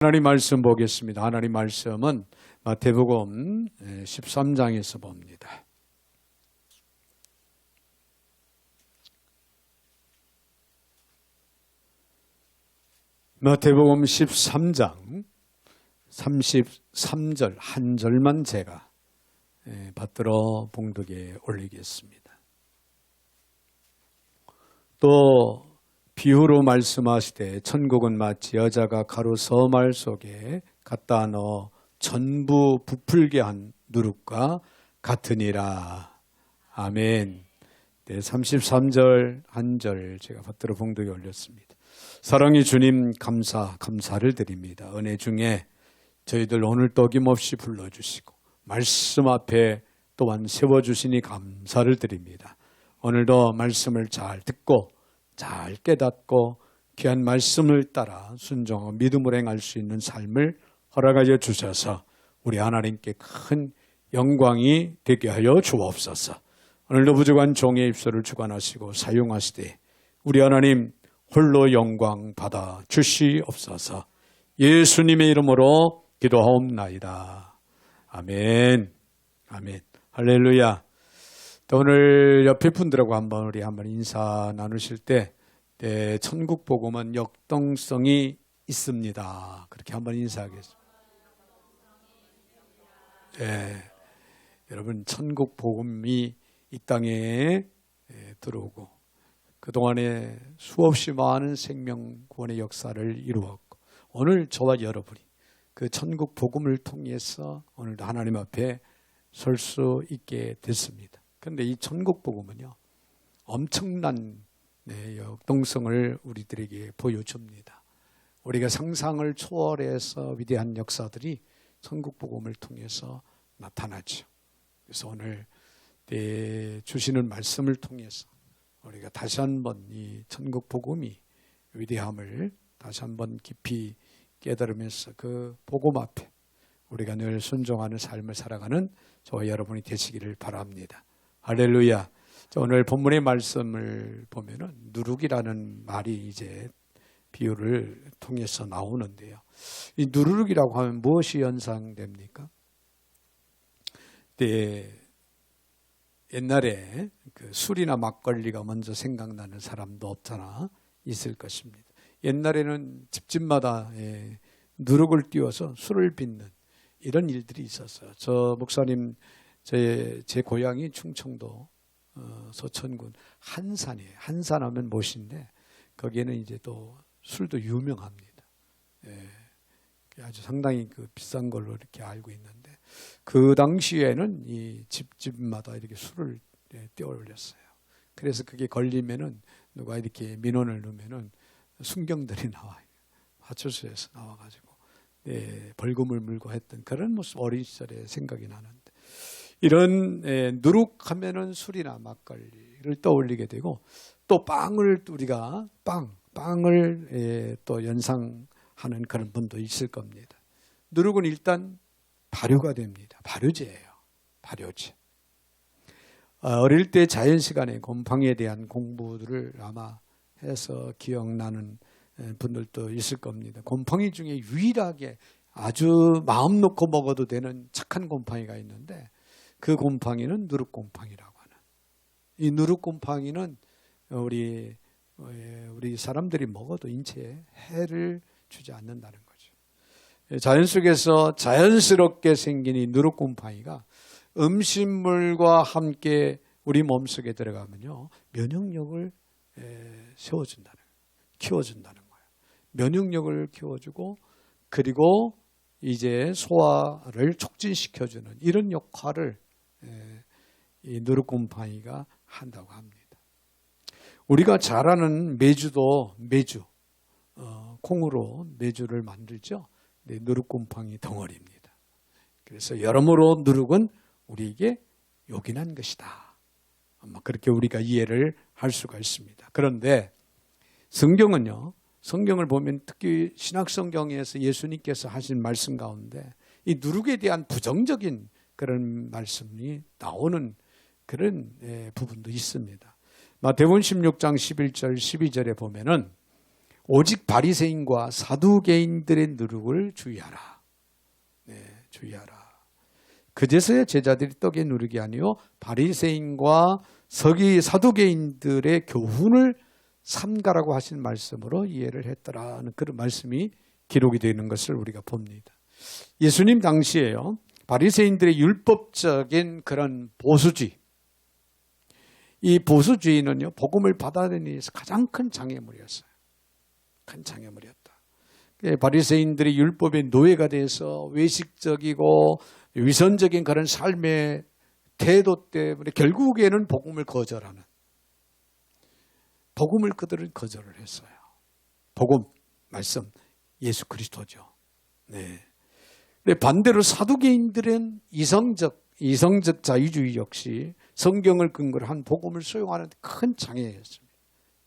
하나님 말씀 보겠습니다. 하나님 말씀은 마태복음 13장에서 봅니다. 마태복음 13장 33절 한 절만 제가 받들어 봉독에 올리겠습니다. 또 비유로 말씀하시되 천국은 마치 여자가 가루 서말 속에 갖다 넣어 전부 부풀게 한 누룩과 같으니라. 아멘. 네, 33절 한 절 제가 받들어 봉독에 올렸습니다. 사랑의 주님 감사를 드립니다. 은혜 중에 저희들 오늘 어김없이 불러주시고 말씀 앞에 또한 세워주시니 감사를 드립니다. 오늘도 말씀을 잘 듣고 잘 깨닫고 귀한 말씀을 따라 순종하고 믿음으로 행할 수 있는 삶을 허락하여 주셔서 우리 하나님께 큰 영광이 되게 하여 주옵소서. 오늘도 부족한 종의 입술을 주관하시고 사용하시되 우리 하나님 홀로 영광 받아 주시옵소서. 예수님의 이름으로 기도하옵나이다. 아멘. 아멘. 할렐루야. 오늘 옆에 분들하고 한번 인사 나누실 때 천국 복음은 역동성이 있습니다. 그렇게 한번 인사하겠습니다. 여러분 천국 복음이 이 땅에 들어오고 그동안에 수없이 많은 생명 구원의 역사를 이루었고 오늘 저와 여러분이 그 천국 복음을 통해서 오늘도 하나님 앞에 설 수 있게 됐습니다. 그런데 이 천국 복음은요 엄청난 역동성을 우리들에게 보여줍니다. 우리가 상상을 초월해서 위대한 역사들이 천국 복음을 통해서 나타나죠. 그래서 오늘 주시는 말씀을 통해서 우리가 다시 한번 이 천국 복음이 위대함을 다시 한번 깊이 깨달으면서 그 복음 앞에 우리가 늘 순종하는 삶을 살아가는 저와 여러분이 되시기를 바랍니다. 할렐루야. 오늘 본문의 말씀을 보면은 누룩이라는 말이 이제 비유를 통해서 나오는데요. 이 누룩이라고 하면 무엇이 연상됩니까? 옛날에 그 술이나 막걸리가 먼저 생각나는 사람도 없잖아 있을 것입니다. 옛날에는 집집마다 누룩을 띄워서 술을 빚는 이런 일들이 있었어요. 저 목사님 제 고향이 충청도 서천군 한산이에요. 한산하면 못인데 거기에는 이제 또 술도 유명합니다. 아주 상당히 그 비싼 걸로 이렇게 알고 있는데 그 당시에는 이 집집마다 이렇게 술을 띄워 올렸어요. 그래서 그게 걸리면은 누가 이렇게 민원을 넣으면은 순경들이 나와요. 파출소에서 나와가지고 벌금을 물고 했던 그런 모습 어린 시절에 생각이 나는데 이런 누룩하면은 술이나 막걸리를 떠올리게 되고 또 빵을 우리가 빵을 또 연상하는 그런 분도 있을 겁니다. 누룩은 일단 발효가 됩니다. 발효제예요. 발효제. 어릴 때 자연 시간에 곰팡이에 대한 공부를 아마 해서 기억나는 분들도 있을 겁니다. 곰팡이 중에 유일하게 아주 마음 놓고 먹어도 되는 착한 곰팡이가 있는데 그 곰팡이는 누룩곰팡이라고 하는. 이 누룩곰팡이는 우리 사람들이 먹어도 인체에 해를 주지 않는다는 거죠. 자연 속에서 자연스럽게 생긴 이 누룩곰팡이가 음식물과 함께 우리 몸속에 들어가면요 면역력을 키워준다는 거예요. 면역력을 키워주고 그리고 이제 소화를 촉진시켜주는 이런 역할을 이 누룩곰팡이가 한다고 합니다. 우리가 잘 아는 메주 콩으로 메주를 만들죠. 누룩곰팡이 덩어리입니다. 그래서 여러모로 누룩은 우리에게 요긴한 것이다. 아마 그렇게 우리가 이해를 할 수가 있습니다. 그런데 성경을 보면 특히 신약성경에서 예수님께서 하신 말씀 가운데 이 누룩에 대한 부정적인 그런 말씀이 나오는 그런 부분도 있습니다. 마태복음 16장 11절 12절에 보면은 오직 바리새인과 사두개인들의 누룩을 주의하라. 네, 주의하라. 그제서야 제자들이 떡에 누룩이 아니요 바리새인과 사두개인들의 교훈을 삼가라고 하신 말씀으로 이해를 했더라는 그런 말씀이 기록이 되는 것을 우리가 봅니다. 예수님 당시에요, 바리새인들의 율법적인 그런 보수주의, 이 보수주의는요, 복음을 받아들이는 데서 가장 큰 장애물이었어요. 큰 장애물이었다. 바리새인들이 율법의 노예가 돼서 외식적이고 위선적인 그런 삶의 태도 때문에 결국에는 복음을 거절하는, 복음을 그들은 거절을 했어요. 복음, 말씀, 예수 그리스도죠. 네. 반대로 사두개인들은 이성적 자유주의 역시 성경을 근거로 한 복음을 수용하는 데 큰 장애였습니다.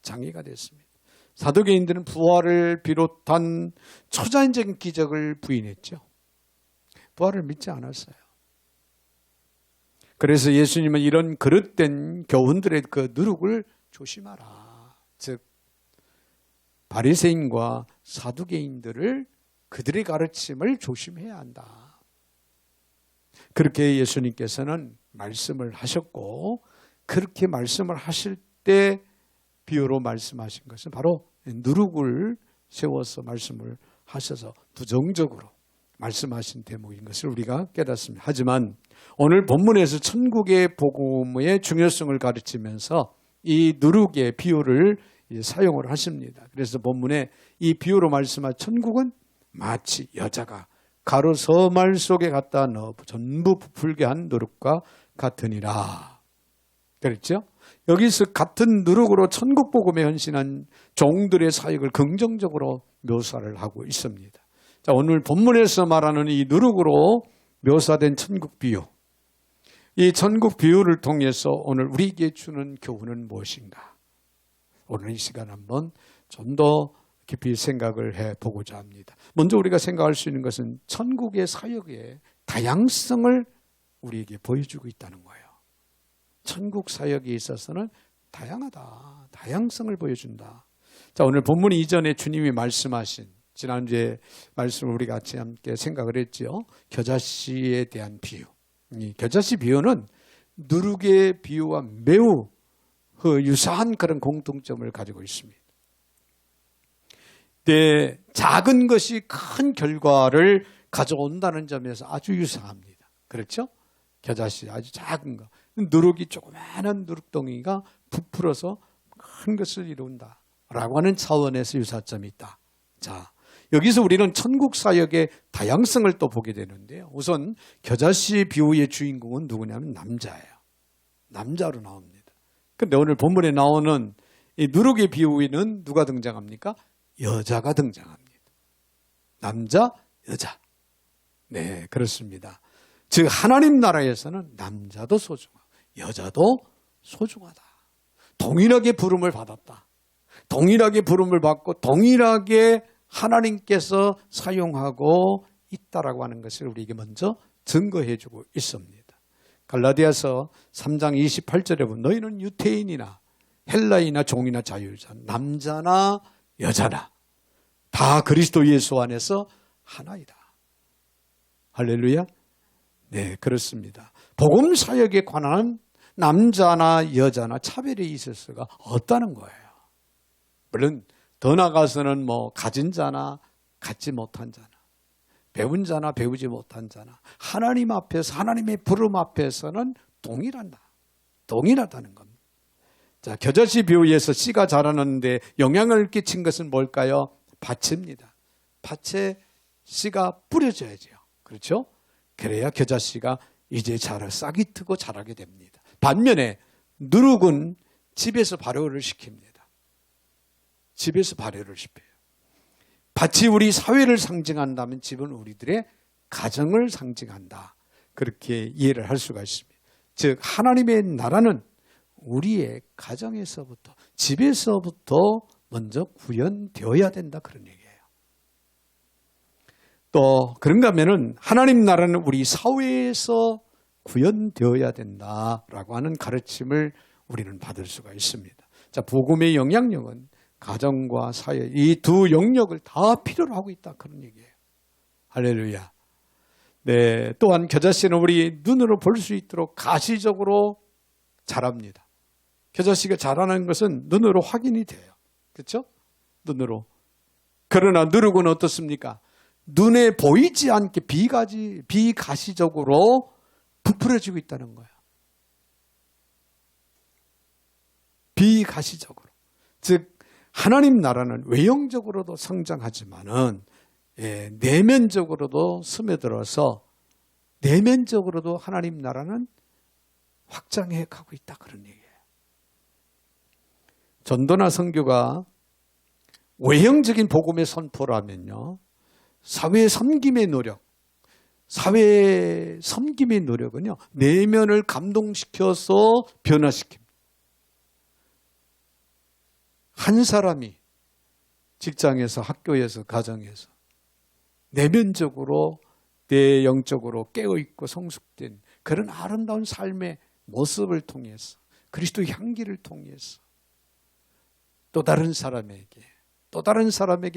장애가 됐습니다. 사두개인들은 부활을 비롯한 초자연적인 기적을 부인했죠. 부활을 믿지 않았어요. 그래서 예수님은 이런 그릇된 교훈들의 그 누룩을 조심하라. 즉 바리새인과 사두개인들을 그들의 가르침을 조심해야 한다. 그렇게 예수님께서는 말씀을 하셨고, 그렇게 말씀을 하실 때 비유로 말씀하신 것은 바로 누룩을 세워서 말씀을 하셔서 부정적으로 말씀하신 대목인 것을 우리가 깨닫습니다. 하지만 오늘 본문에서 천국의 복음의 중요성을 가르치면서 이 누룩의 비유를 사용을 하십니다. 그래서 본문에 이 비유로 말씀한 천국은 마치 여자가 가루 서말 속에 갖다 넣어 전부 부풀게 한 누룩과 같으니라. 그랬죠? 여기서 같은 누룩으로 천국 복음에 헌신한 종들의 사역을 긍정적으로 묘사를 하고 있습니다. 자, 오늘 본문에서 말하는 이 누룩으로 묘사된 천국 비유, 이 천국 비유를 통해서 오늘 우리에게 주는 교훈은 무엇인가? 오늘 이 시간 한번 좀 더 깊이 생각을 해보고자 합니다. 먼저 우리가 생각할 수 있는 것은 천국의 사역의 다양성을 우리에게 보여주고 있다는 거예요. 천국 사역에 있어서는 다양하다. 다양성을 보여준다. 자, 오늘 본문 이전에 주님이 말씀하신, 지난주에 말씀을 우리 같이 함께 생각을 했죠. 겨자씨에 대한 비유. 이 겨자씨 비유는 누룩의 비유와 매우 유사한 그런 공통점을 가지고 있습니다. 네, 작은 것이 큰 결과를 가져온다는 점에서 아주 유사합니다. 그렇죠? 겨자씨 아주 작은 거. 누룩이 조그마한 누룩덩이가 부풀어서 큰 것을 이룬다라고 하는 차원에서 유사점이 있다. 자, 여기서 우리는 천국 사역의 다양성을 또 보게 되는데요. 우선 겨자씨 비유의 주인공은 누구냐면 남자예요. 남자로 나옵니다. 그런데 오늘 본문에 나오는 이 누룩의 비유에는 누가 등장합니까? 여자가 등장합니다. 남자, 여자. 네, 그렇습니다. 즉 하나님 나라에서는 남자도 소중하고 여자도 소중하다. 동일하게 부름을 받았다. 동일하게 부름을 받고 동일하게 하나님께서 사용하고 있다라고 하는 것을 우리에게 먼저 증거해주고 있습니다. 갈라디아서 3장 28절에 보면 너희는 유태인이나 헬라이나 종이나 자유자, 남자나 여자나 다 그리스도 예수 안에서 하나이다. 할렐루야. 네, 그렇습니다. 복음 사역에 관한 남자나 여자나 차별이 있을 수가 없다는 거예요. 물론 더 나아가서는 가진 자나 갖지 못한 자나 배운 자나 배우지 못한 자나 하나님 앞에서 하나님의 부름 앞에서는 동일하다는 겁니다. 자, 겨자씨 비유에서 씨가 자라는데 영향을 끼친 것은 뭘까요? 밭입니다. 밭에 씨가 뿌려져야죠. 그렇죠? 그래야 겨자씨가 이제 싹이 트고 자라게 됩니다. 반면에 누룩은 집에서 발효를 시킵니다. 집에서 발효를 시켜요. 밭이 우리 사회를 상징한다면 집은 우리들의 가정을 상징한다. 그렇게 이해를 할 수가 있습니다. 즉 하나님의 나라는 우리의 가정에서부터 집에서부터 먼저 구현되어야 된다 그런 얘기예요. 또 그런가 하면은 하나님 나라는 우리 사회에서 구현되어야 된다라고 하는 가르침을 우리는 받을 수가 있습니다. 자, 복음의 영향력은 가정과 사회, 이 두 영역을 다 필요로 하고 있다. 그런 얘기예요. 할렐루야. 네, 또한 겨자씨는 우리 눈으로 볼 수 있도록 가시적으로 자랍니다. 겨자씨가 자라는 것은 눈으로 확인이 돼요. 그렇죠? 눈으로. 그러나 누룩은 어떻습니까? 눈에 보이지 않게 비가시적으로 부풀어지고 있다는 거예요. 비가시적으로. 즉 하나님 나라는 외형적으로도 성장하지만은 내면적으로도 스며들어서 내면적으로도 하나님 나라는 확장해 가고 있다. 그런 얘기예요. 전도나 선교가 외형적인 복음의 선포라면요, 사회 섬김의 노력은요, 내면을 감동시켜서 변화시킵니다. 한 사람이 직장에서, 학교에서, 가정에서 내면적으로 내영적으로 깨어있고 성숙된 그런 아름다운 삶의 모습을 통해서, 그리스도의 향기를 통해서 또 다른 사람에게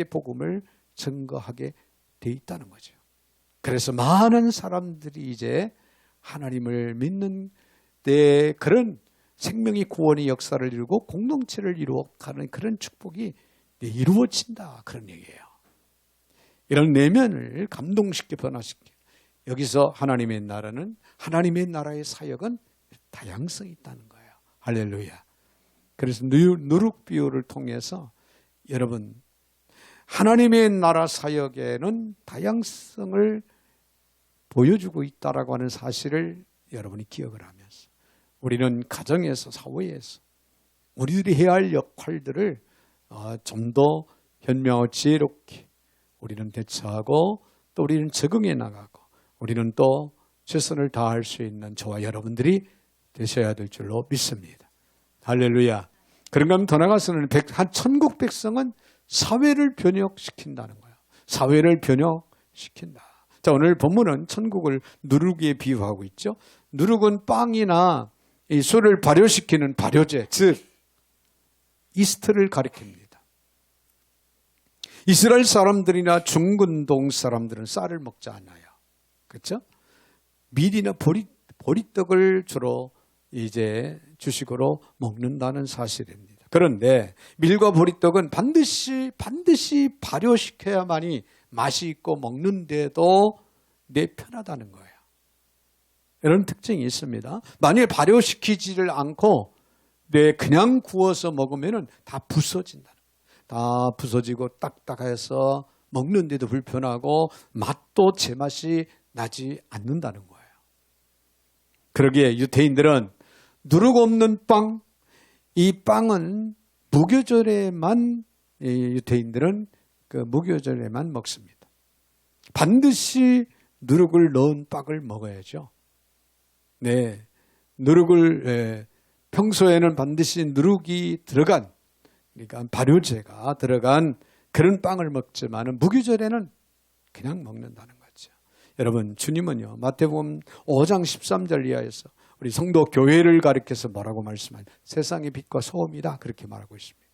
복음을 증거하게 돼 있다는 거죠. 그래서 많은 사람들이 이제 하나님을 믿는 그런 생명의 구원의 역사를 이루고 공동체를 이루어가는 그런 축복이 이루어진다. 그런 얘기예요. 이런 내면을 감동시켜 변화시켜. 여기서 하나님의 나라의 사역은 다양성이 있다는 거예요. 할렐루야. 그래서 누룩 비유를 통해서 여러분, 하나님의 나라 사역에는 다양성을 보여주고 있다라고 하는 사실을 여러분이 기억을 하면서, 우리는 가정에서, 사회에서 우리들이 해야 할 역할들을 좀 더 현명하고 지혜롭게 우리는 대처하고, 또 우리는 적응해 나가고, 우리는 또 최선을 다할 수 있는 저와 여러분들이 되셔야 될 줄로 믿습니다. 할렐루야. 그런가 하면 더 나아가서는 천국 백성은 사회를 변혁시킨다는 거예요. 사회를 변혁시킨다. 자, 오늘 본문은 천국을 누룩에 비유하고 있죠. 누룩은 빵이나 이 술을 발효시키는 발효제, 즉 이스트를 가리킵니다. 이스라엘 사람들이나 중근동 사람들은 쌀을 먹지 않아요. 그렇죠? 밀이나 보리떡을 주로 이제 주식으로 먹는다는 사실입니다. 그런데 밀과 보리떡은 반드시 발효시켜야만이 맛이 있고 먹는데도 편하다는 거예요. 이런 특징이 있습니다. 만약에 발효시키지를 않고 그냥 구워서 먹으면 다 부서진다. 다 부서지고 딱딱해서 먹는데도 불편하고 맛도 제맛이 나지 않는다는 거예요. 그러기에 유대인들은 누룩 없는 빵, 이 빵은 유대인들은 그 무교절에만 먹습니다. 반드시 누룩을 넣은 빵을 먹어야죠. 네, 누룩을 평소에는 반드시 누룩이 들어간, 그러니까 발효제가 들어간 그런 빵을 먹지만 무교절에는 그냥 먹는다는 거죠. 여러분, 주님은요, 마태복음 5장 13절 이하에서 우리 성도 교회를 가리켜서 뭐라고 말씀하냐? 세상의 빛과 소금이다, 그렇게 말하고 있습니다.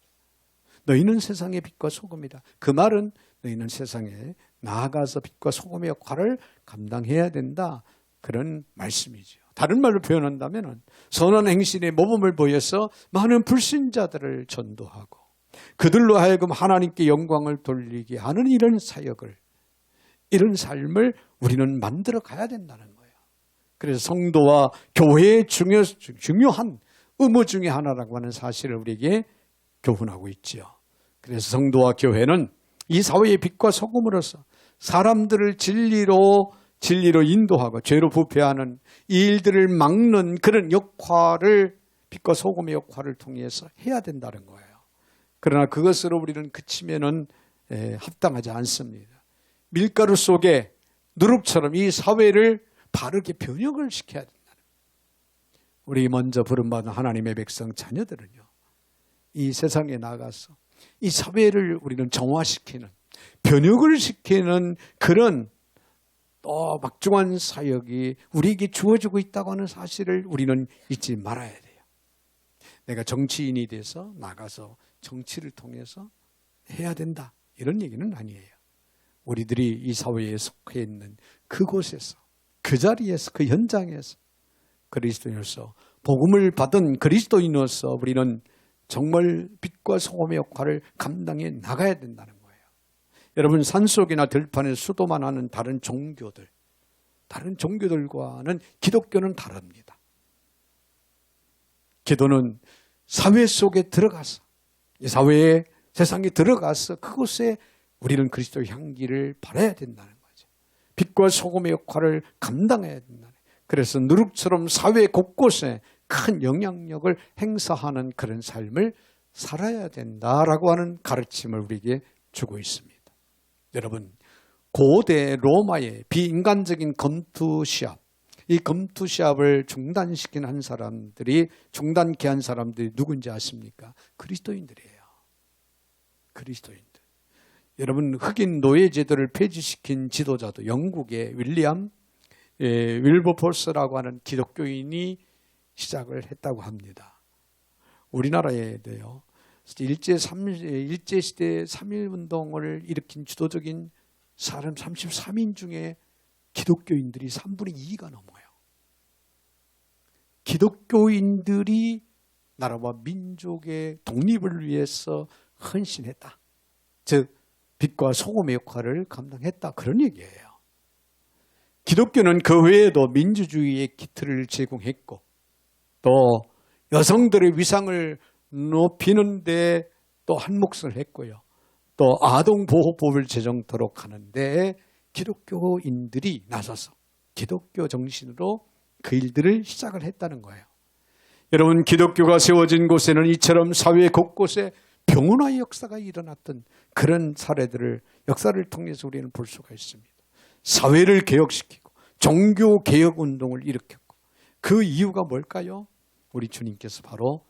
너희는 세상의 빛과 소금이다. 그 말은 너희는 세상에 나아가서 빛과 소금의 역할을 감당해야 된다, 그런 말씀이죠. 다른 말로 표현한다면 선한 행실의 모범을 보여서 많은 불신자들을 전도하고 그들로 하여금 하나님께 영광을 돌리게 하는 이런 사역을, 이런 삶을 우리는 만들어 가야 된다는 거예요. 그래서 성도와 교회의 중요한 의무 중에 하나라고 하는 사실을 우리에게 교훈하고 있지요. 그래서 성도와 교회는 이 사회의 빛과 소금으로서 사람들을 진리로 인도하고 죄로 부패하는 이 일들을 막는 그런 역할을, 빛과 소금의 역할을 통해서 해야 된다는 거예요. 그러나 그것으로 우리는 그치면은 합당하지 않습니다. 밀가루 속에 누룩처럼 이 사회를 바르게 변혁을 시켜야 된다는 거예요. 우리 먼저 부름받은 하나님의 백성 자녀들은요, 이 세상에 나가서 이 사회를 우리는 정화시키는, 변혁을 시키는 그런 또 막중한 사역이 우리에게 주어지고 있다고 하는 사실을 우리는 잊지 말아야 돼요. 내가 정치인이 돼서 나가서 정치를 통해서 해야 된다. 이런 얘기는 아니에요. 우리들이 이 사회에 속해 있는 그곳에서, 그 자리에서, 그 현장에서 그리스도인으로서, 복음을 받은 그리스도인으로서 우리는 정말 빛과 소금의 역할을 감당해 나가야 된다는 거예요. 여러분, 산속이나 들판에 수도만 하는 다른 종교들과는 기독교는 다릅니다. 기도는 사회 속에 들어가서, 이 사회에, 세상에 들어가서 그곳에 우리는 그리스도의 향기를 발해야 된다는 거죠. 빛과 소금의 역할을 감당해야 된다는 거예요. 그래서 누룩처럼 사회 곳곳에 큰 영향력을 행사하는 그런 삶을 살아야 된다라고 하는 가르침을 우리에게 주고 있습니다. 여러분, 고대 로마의 비인간적인 검투 시합, 이 검투 시합을 중단케 한 사람들이 누군지 아십니까? 그리스도인들이에요. 그리스도인들. 여러분, 흑인 노예 제도를 폐지시킨 지도자도 영국의 윌버포스라고 하는 기독교인이 시작을 했다고 합니다. 우리나라에도요, 일제시대 3.1운동을 일으킨 주도적인 사람 33인 중에 기독교인들이 3분의 2가 넘어요. 기독교인들이 나라와 민족의 독립을 위해서 헌신했다. 즉, 빛과 소금의 역할을 감당했다. 그런 얘기예요. 기독교는 그 외에도 민주주의의 기틀을 제공했고, 또 여성들의 위상을 높이는데 또 한 몫을 했고요. 또 아동보호법을 제정토록 하는데 기독교인들이 나서서 기독교 정신으로 그 일들을 시작을 했다는 거예요. 여러분, 기독교가 세워진 곳에는 이처럼 사회 곳곳에 평온화의 역사가 일어났던 그런 역사를 통해서 우리는 볼 수가 있습니다. 사회를 개혁시키고 종교개혁운동을 일으켰고, 그 이유가 뭘까요? 우리 주님께서 바로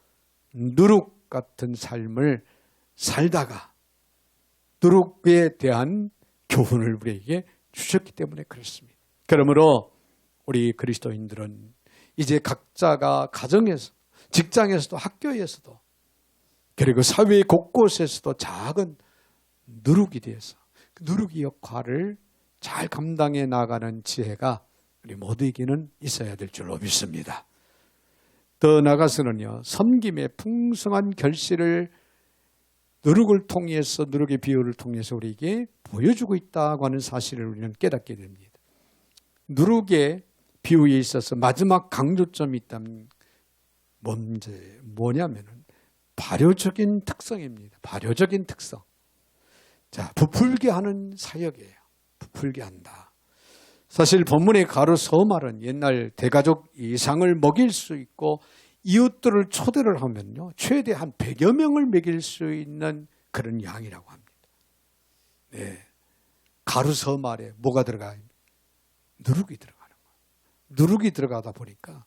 누룩 같은 삶을 살다가 누룩에 대한 교훈을 우리에게 주셨기 때문에 그렇습니다. 그러므로 우리 그리스도인들은 이제 각자가 가정에서, 직장에서도, 학교에서도, 그리고 사회 곳곳에서도 작은 누룩이 돼서 그 누룩의 역할을 잘 감당해 나가는 지혜가 우리 모두에게는 있어야 될 줄로 믿습니다. 더 나아가서는요, 섬김의 풍성한 결실을 누룩을 통해서, 누룩의 비유를 통해서 우리에게 보여주고 있다고 하는 사실을 우리는 깨닫게 됩니다. 누룩의 비유에 있어서 마지막 강조점이 있다면 뭐냐면은 발효적인 특성입니다. 발효적인 특성. 자, 부풀게 하는 사역이에요. 부풀게 한다. 사실 본문의 가루 서말은 옛날 대가족 이상을 먹일 수 있고 이웃들을 초대를 하면요, 최대 한 100여 명을 먹일 수 있는 그런 양이라고 합니다. 네. 가루 서말에 뭐가 들어가요? 누룩이 들어가는 거예요. 누룩이 들어가다 보니까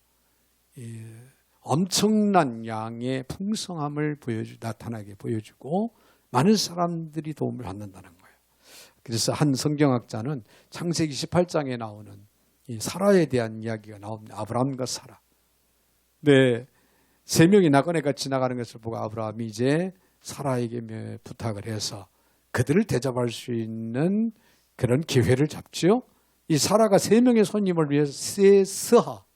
엄청난 양의 풍성함을 나타나게 보여주고 많은 사람들이 도움을 받는다는 거예요. 그래서 한 성경학자는 창세기 18장에 나오는 이 사라에 대한 이야기가 나옵니다. 아브라함과 사라. 네, 3명이 나그네가 지나가는 것을 보고 아브라함이 이제 사라에게 부탁을 해서 그들을 대접할 수 있는 그런 기회를 잡지요. 이 사라가 3명의 손님을 위해서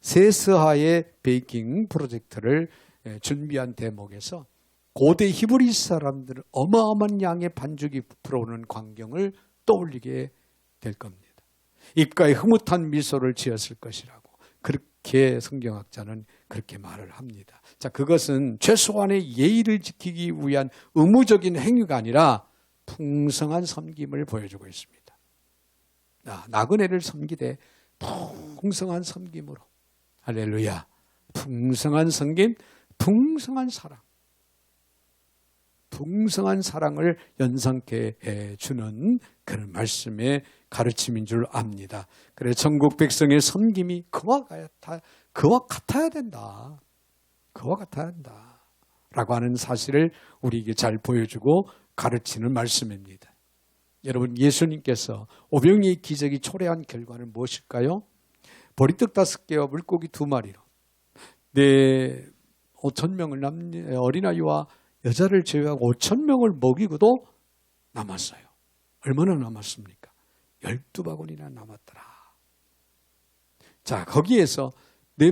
세스하의 베이킹 프로젝트를 준비한 대목에서 고대 히브리 사람들은 어마어마한 양의 반죽이 부풀어오는 광경을 떠올리게 될 겁니다. 입가에 흐뭇한 미소를 지었을 것이라고 그렇게 성경학자는 그렇게 말을 합니다. 자, 그것은 최소한의 예의를 지키기 위한 의무적인 행위가 아니라 풍성한 섬김을 보여주고 있습니다. 나그네를 섬기되 풍성한 섬김으로, 할렐루야, 풍성한 섬김, 풍성한 사랑, 풍성한 사랑을 연상케 해주는 그런 말씀의 가르침인 줄 압니다. 그래, 천국 백성의 섬김이 그와 같아야 된다. 그와 같아야 된다. 라고 하는 사실을 우리에게 잘 보여주고 가르치는 말씀입니다. 여러분, 예수님께서 오병이의 기적이 초래한 결과는 무엇일까요? 보리떡 5개와 물고기 2마리로 5,000명을 어린아이와 여자를 제외하고 5,000명을 먹이고도 남았어요. 얼마나 남았습니까? 12바구니나 남았더라. 자, 거기에서 내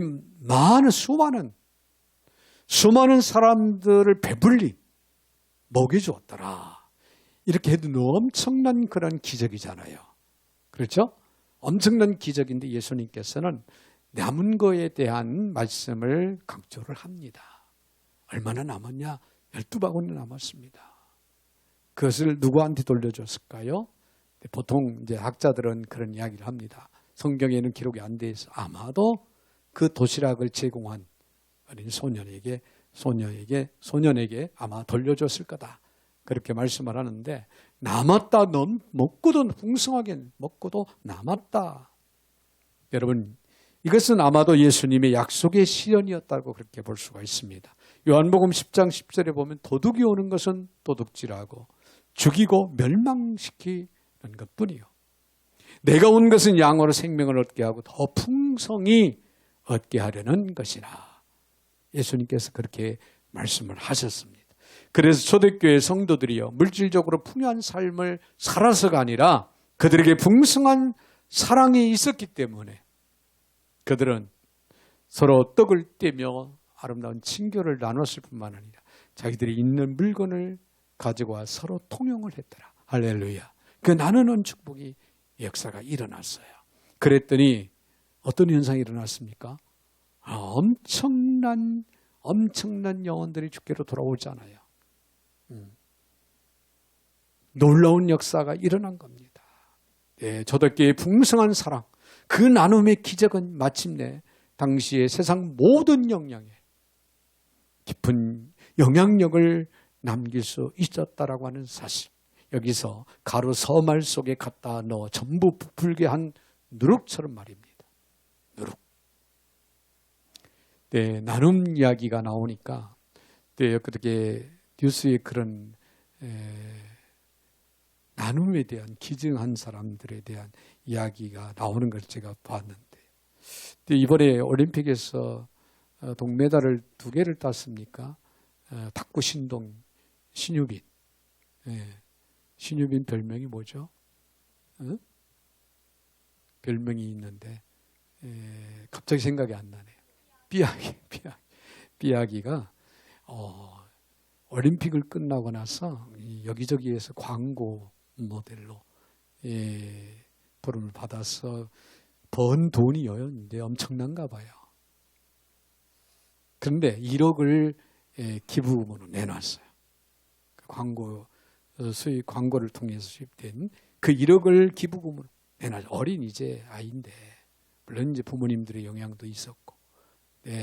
수많은 사람들을 배불리 먹여주었더라. 이렇게 해도 엄청난 그런 기적이잖아요. 그렇죠? 엄청난 기적인데 예수님께서는 남은 거에 대한 말씀을 강조를 합니다. 얼마나 남았냐? 12바구니 남았습니다. 그것을 누구한테 돌려줬을까요? 보통 이제 학자들은 그런 이야기를 합니다. 성경에는 기록이 안 돼 있어. 아마도 그 도시락을 제공한 어린 소년에게 아마 돌려줬을 거다. 그렇게 말씀을 하는데 남았다. 먹고도 풍성하게 먹고도 남았다. 여러분, 이것은 아마도 예수님의 약속의 실현이었다고 그렇게 볼 수가 있습니다. 요한복음 10장 10절에 보면 도둑이 오는 것은 도둑질하고 죽이고 멸망시키는 것뿐이요. 내가 온 것은 양으로 생명을 얻게 하고 더 풍성히 얻게 하려는 것이라. 예수님께서 그렇게 말씀을 하셨습니다. 그래서 초대교회 성도들이요, 물질적으로 풍요한 삶을 살아서가 아니라 그들에게 풍성한 사랑이 있었기 때문에 그들은 서로 떡을 떼며 아름다운 친교를 나눴을 뿐만 아니라 자기들이 있는 물건을 가지고 와 서로 통용을 했더라. 할렐루야. 그 나누는 축복이 역사가 일어났어요. 그랬더니 어떤 현상이 일어났습니까? 엄청난 영혼들이 주께로 돌아오잖아요. 놀라운 역사가 일어난 겁니다. 네, 초대교회의 풍성한 사랑, 그 나눔의 기적은 마침내 당시의 세상 모든 영향에 깊은 영향력을 남길 수 있었다라고 하는 사실. 여기서 가루 서말 속에 갖다 넣어 전부 부풀게 한 누룩처럼 말입니다. 누룩. 네, 나눔 이야기가 나오니까 그렇게 뉴스에 그런 나눔에 대한 기증한 사람들에 대한 이야기가 나오는 걸 제가 봤는데, 이번에 올림픽에서 동메달을 2개를 땄습니까? 탁구 신동 신유빈. 신유빈 별명이 뭐죠? 별명이 있는데 갑자기 생각이 안 나네요. 삐약이가 올림픽을 끝나고 나서 여기저기에서 광고 모델로 부름을 받아서 번 돈이요, 이제 엄청난가 봐요. 그런데 1억을 기부금으로 내놨어요. 광고를 통해서 수입된 그 1억을 기부금으로 내놨어요. 어린 이제 아이인데, 물론 이제 부모님들의 영향도 있었고,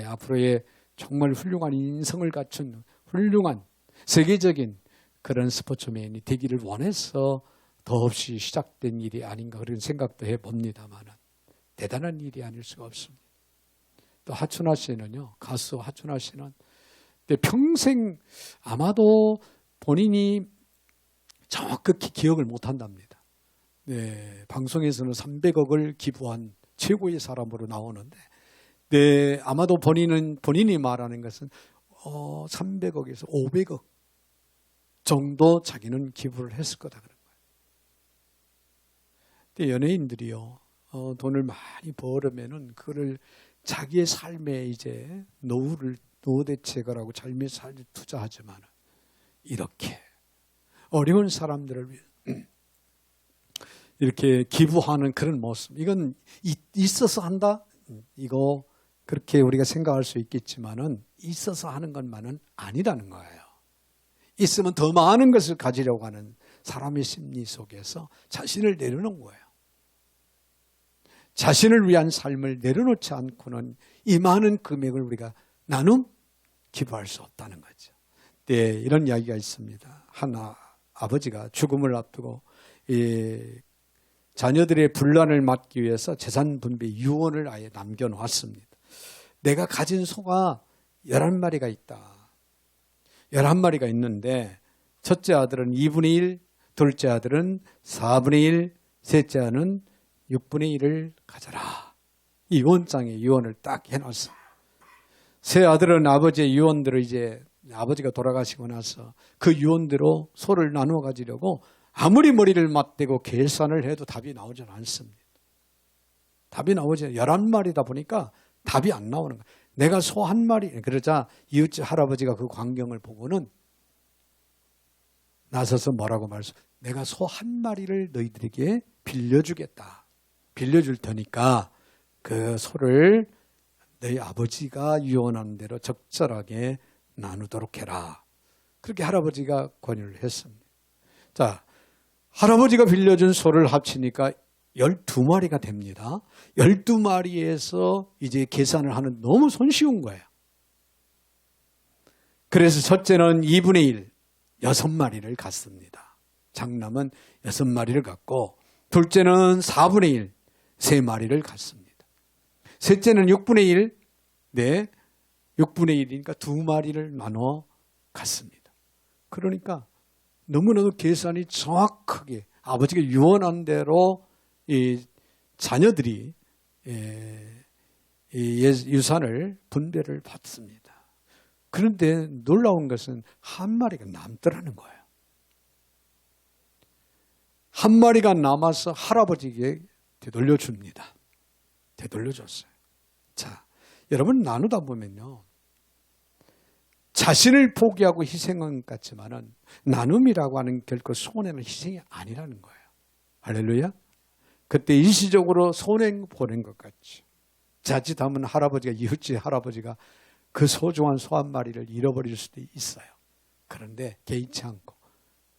앞으로의 정말 훌륭한 인성을 갖춘 훌륭한 세계적인 그런 스포츠맨이 되기를 원해서 더없이 시작된 일이 아닌가 그런 생각도 해봅니다만 대단한 일이 아닐 수가 없습니다. 또 하춘아 씨는요, 가수 하춘아 씨는 평생 아마도 본인이 정확히 기억을 못한답니다. 방송에서는 300억을 기부한 최고의 사람으로 나오는데, 아마도 본인이 말하는 것은 300억에서 500억 정도 자기는 기부를 했을 거다 그런 거예요. 근데 연예인들이요, 돈을 많이 벌으면은 그거를 자기의 삶에 이제 노후대책을 하고 삶의 삶에 투자하지만 이렇게 어려운 사람들을 위해 이렇게 기부하는 그런 모습, 이건 있어서 한다? 이거 그렇게 우리가 생각할 수 있겠지만은 있어서 하는 것만은 아니라는 거예요. 있으면 더 많은 것을 가지려고 하는 사람의 심리 속에서 자신을 내려놓은 거예요. 자신을 위한 삶을 내려놓지 않고는 이 많은 금액을 우리가 기부할 수 없다는 거죠. 이런 이야기가 있습니다. 한 아버지가 죽음을 앞두고 자녀들의 분란을 막기 위해서 재산 분배 유언을 아예 남겨놓았습니다. 내가 가진 소가 11마리가 있다. 11마리가 있는데 첫째 아들은 2분의 1, 둘째 아들은 4분의 1, 셋째 아들은 6분의 1을 가져라. 이 유언장에 유언을 딱 해놨어. 세 아들은 아버지의 유언들을 이제 아버지가 돌아가시고 나서 그 유언대로 소를 나누어 가지려고 아무리 머리를 맞대고 계산을 해도 답이 나오지 않습니다. 답이 나오지 11마리다 보니까 답이 안 나오는 거예요. 내가 소 한 마리, 그러자 이웃집 할아버지가 그 광경을 보고는 나서서 뭐라고 말했어? 내가 소 한 마리를 너희들에게 빌려주겠다. 빌려줄 테니까 그 소를 너희 아버지가 유언한 대로 적절하게 나누도록 해라. 그렇게 할아버지가 권유를 했습니다. 자, 할아버지가 빌려준 소를 합치니까 12마리가 됩니다. 12마리에서 이제 계산을 하는 너무 손쉬운 거예요. 그래서 첫째는 2분의 1, 6마리를 갖습니다. 장남은 6마리를 갖고, 둘째는 4분의 1, 3마리를 갖습니다. 셋째는 6분의 1, 네, 6분의 1이니까 2마리를 나눠 갖습니다. 그러니까 너무나도 계산이 정확하게 아버지가 유언한 대로 이 자녀들이 유산을 분배를 받습니다. 그런데 놀라운 것은 한 마리가 남더라는 거예요. 한 마리가 남아서 할아버지에게 되돌려줍니다. 되돌려줬어요. 자, 여러분 나누다 보면요. 자신을 포기하고 희생한 것 같지만은 나눔이라고 하는 결코 손해는 희생이 아니라는 거예요. 할렐루야. 그때 일시적으로 손해 보낸 것 같죠. 자칫하면 할아버지가, 이웃집 할아버지가 그 소중한 소 한 마리를 잃어버릴 수도 있어요. 그런데 개의치 않고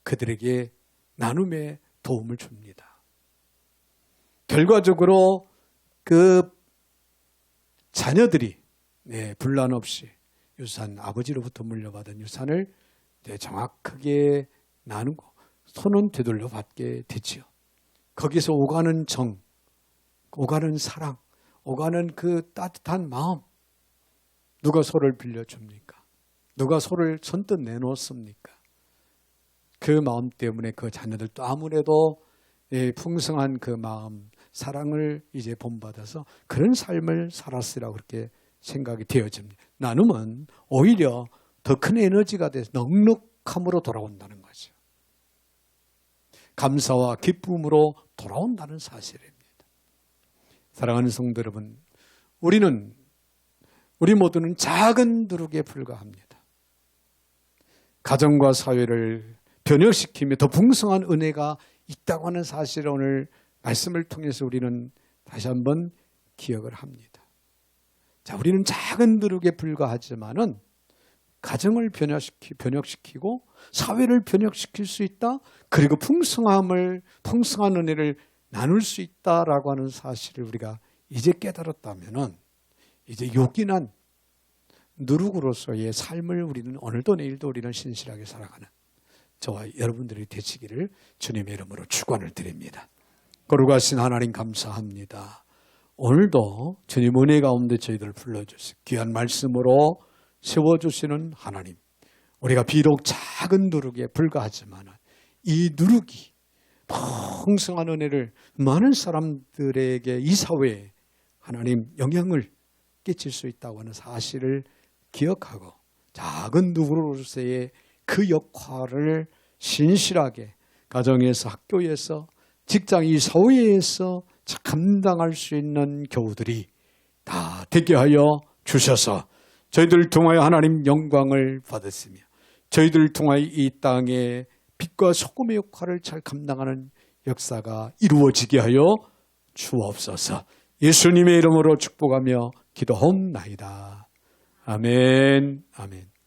그들에게 나눔의 도움을 줍니다. 결과적으로 그 자녀들이 분란 없이 유산, 아버지로부터 물려받은 유산을 정확하게 나누고 손은 되돌려 받게 되지요. 거기서 오가는 정, 오가는 사랑, 오가는 그 따뜻한 마음, 누가 소를 빌려줍니까? 누가 소를 선뜻 내놓습니까? 그 마음 때문에 그 자녀들도 아무래도 풍성한 그 마음, 사랑을 이제 본받아서 그런 삶을 살았으라고 그렇게 생각이 되어집니다. 나눔은 오히려 더 큰 에너지가 돼서 넉넉함으로 돌아온다는 거죠. 감사와 기쁨으로 돌아온다는 사실입니다. 사랑하는 성도 여러분, 우리 모두는 작은 누룩에 불과합니다. 가정과 사회를 변혁시키며 더 풍성한 은혜가 있다고 하는 사실을 오늘 말씀을 통해서 우리는 다시 한번 기억을 합니다. 자, 우리는 작은 누룩에 불과하지만은 가정을 변혁시키고 사회를 변혁시킬 수 있다. 그리고 풍성한 은혜를 나눌 수 있다라고 하는 사실을 우리가 이제 깨달았다면은 이제 요긴한 누룩으로서의 삶을 우리는 오늘도 내일도 우리는 신실하게 살아가는 저와 여러분들이 되시기를 주님의 이름으로 축원을 드립니다. 거룩하신 하나님 감사합니다. 오늘도 주님 은혜 가운데 저희들을 불러주시고 귀한 말씀으로 세워주시는 하나님, 우리가 비록 작은 누룩에 불과하지만 이 누룩이 풍성한 은혜를 많은 사람들에게 이 사회에 하나님 영향을 끼칠 수 있다고 하는 사실을 기억하고 작은 누룩으로서의 그 역할을 신실하게 가정에서, 학교에서, 직장, 이 사회에서 감당할 수 있는 교우들이 다 되게 하여 주셔서 저희들을 통하여 하나님 영광을 받았으며 저희들을 통하여 이 땅에 빛과 소금의 역할을 잘 감당하는 역사가 이루어지게 하여 주옵소서. 예수님의 이름으로 축복하며 기도하옵나이다. 아멘. 아멘.